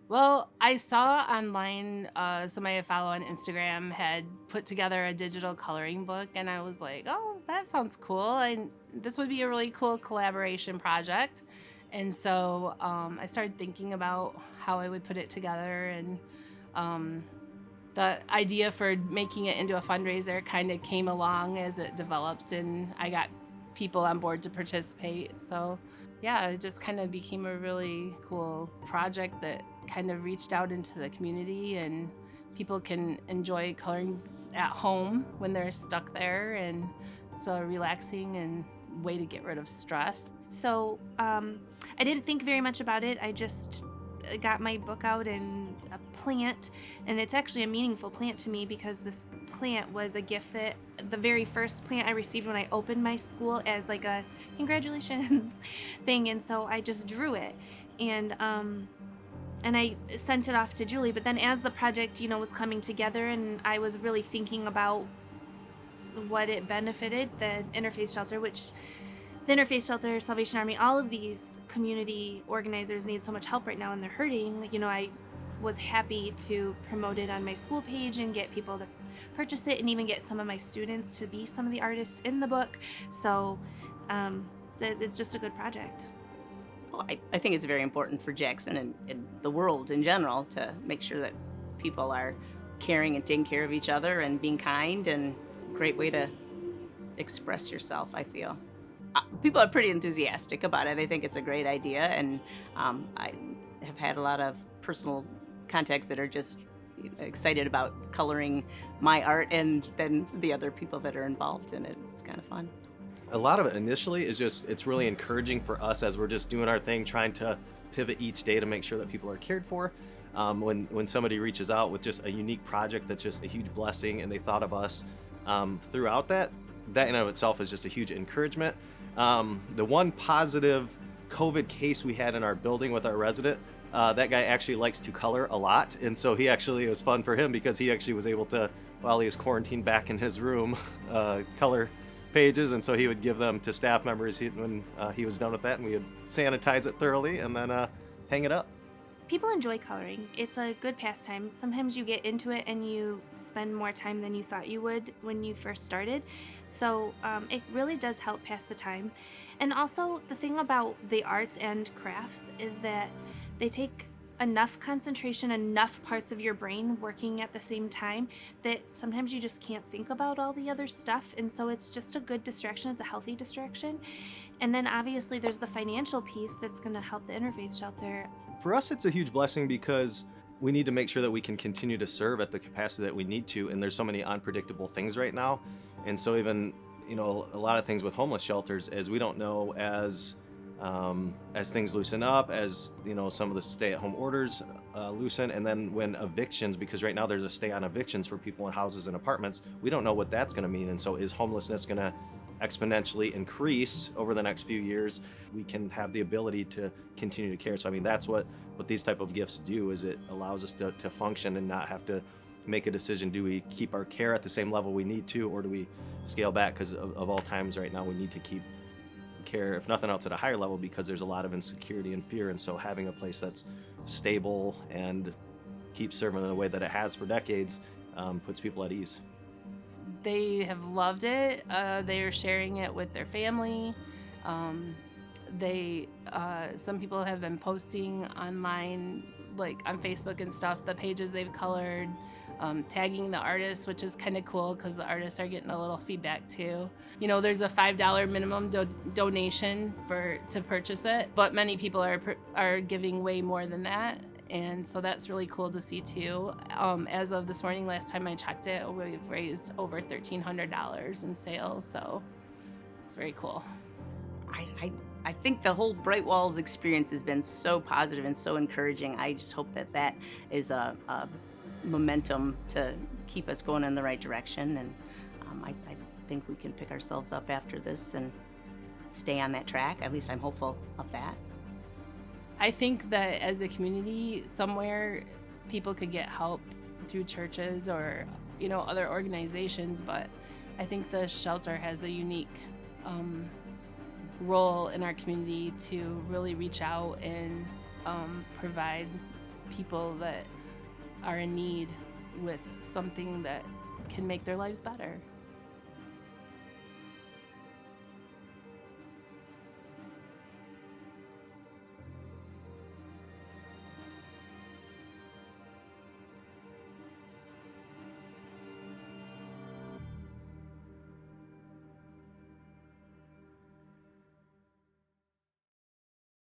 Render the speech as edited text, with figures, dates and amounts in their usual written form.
Well, I saw online, somebody I follow on Instagram had put together a digital coloring book, and I was like, oh, that sounds cool. And this would be a really cool collaboration project. And so I started thinking about how I would put it together. And um, the idea for making it into a fundraiser kind of came along as it developed, and I got people on board to participate. So, yeah, it just kind of became a really cool project that kind of reached out into the community, and people can enjoy coloring at home when they're stuck there, and it's a relaxing and way to get rid of stress. So I didn't think very much about it. I just got my book out and a plant, and it's actually a meaningful plant to me because this plant was a gift that the very first plant I received when I opened my school as like a congratulations thing, and so I just drew it and I sent it off to Julie. But then as the project, was coming together and I was really thinking about what it benefited the Interfaith Shelter, which the Interfaith Shelter, Salvation Army, all of these community organizers need so much help right now and they're hurting. I was happy to promote it on my school page and get people to purchase it and even get some of my students to be some of the artists in the book. So it's just a good project. Well, I think it's very important for Jackson and the world in general to make sure that people are caring and taking care of each other and being kind, and great way to express yourself, I feel. People are pretty enthusiastic about it. I think it's a great idea, and I have had a lot of personal contacts that are just excited about coloring my art, and then the other people that are involved in it. It's kind of fun. A lot of it initially is it's really encouraging for us as we're just doing our thing, trying to pivot each day to make sure that people are cared for. When somebody reaches out with just a unique project that's just a huge blessing and they thought of us throughout that in and of itself is just a huge encouragement. The one positive COVID case we had in our building with our resident, that guy actually likes to color a lot. And so it was fun for him because he actually was able to, while he was quarantined back in his room, color pages. And so he would give them to staff members when he was done with that, and we would sanitize it thoroughly and then hang it up. People enjoy coloring. It's a good pastime. Sometimes you get into it and you spend more time than you thought you would when you first started. So it really does help pass the time. And also, the thing about the arts and crafts is that they take enough concentration, enough parts of your brain working at the same time that sometimes you just can't think about all the other stuff. And so it's just a good distraction. It's a healthy distraction. And then obviously there's the financial piece that's going to help the Interfaith Shelter. For us, it's a huge blessing because we need to make sure that we can continue to serve at the capacity that we need to. And there's so many unpredictable things right now. And so even, a lot of things with homeless shelters is we don't know as things loosen up, as some of the stay-at-home orders loosen, and then when evictions, because right now there's a stay on evictions for people in houses and apartments, we don't know what that's going to mean. And so is homelessness going to exponentially increase over the next few years? We can have the ability to continue to care. So that's what these type of gifts do, is it allows us to function and not have to make a decision. Do we keep our care at the same level we need to, or do we scale back? Because of all times right now, we need to keep care, if nothing else, at a higher level, because there's a lot of insecurity and fear. And so having a place that's stable and keeps serving in the way that it has for decades puts people at ease. They have loved it. They are sharing it with their family. Some people have been posting online, like on Facebook and stuff, the pages they've colored, tagging the artists, which is kind of cool because the artists are getting a little feedback too. There's a $5 minimum donation to purchase it, but many people are giving way more than that. And so that's really cool to see too. As of this morning, last time I checked it, we've raised over $1,300 in sales. So it's very cool. I think the whole Bright Walls experience has been so positive and so encouraging. I just hope that is a momentum to keep us going in the right direction. And I think we can pick ourselves up after this and stay on that track. At least I'm hopeful of that. I think that as a community, somewhere people could get help through churches or, other organizations, but I think the shelter has a unique role in our community to really reach out and provide people that are in need with something that can make their lives better.